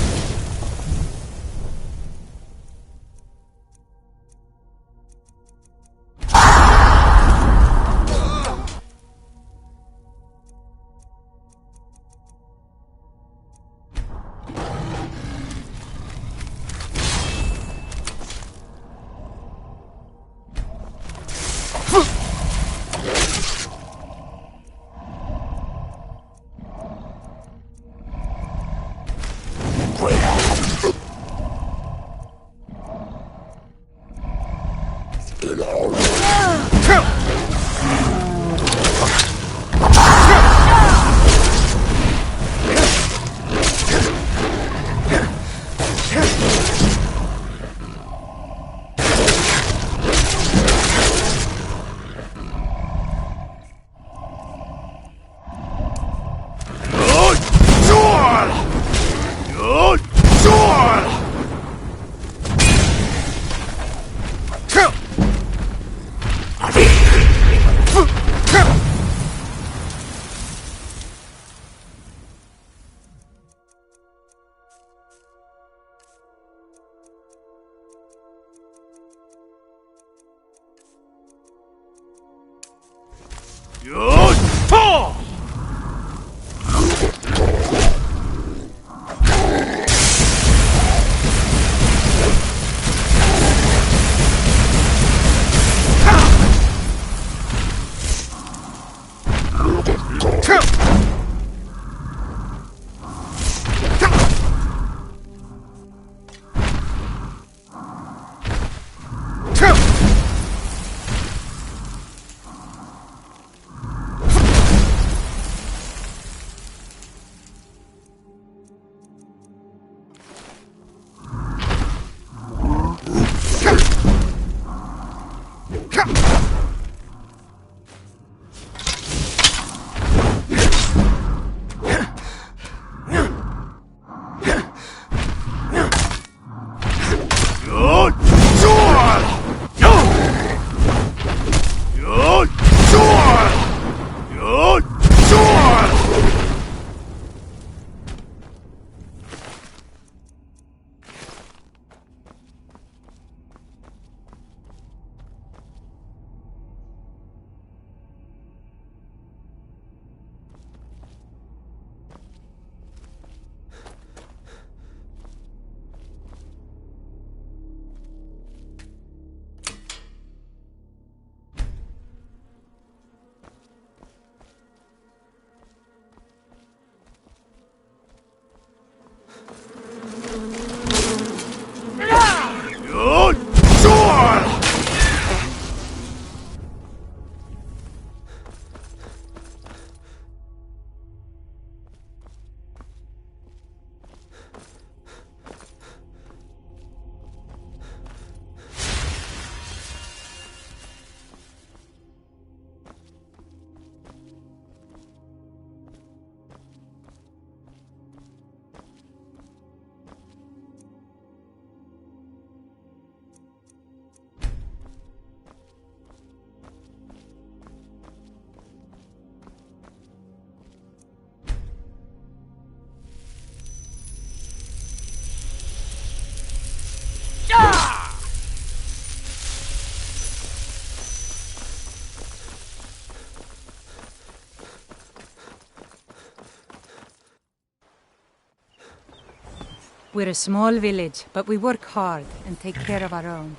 We're a small village, but we work hard and take care of our own.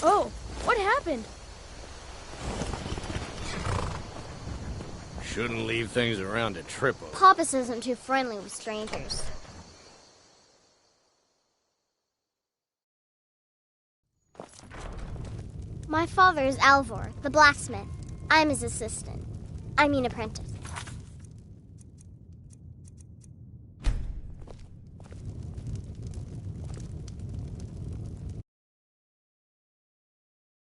Oh, what happened? Shouldn't leave things around to trip over. Papas isn't too friendly with strangers. My father is Alvor, the blacksmith. I'm his assistant. I mean apprentice.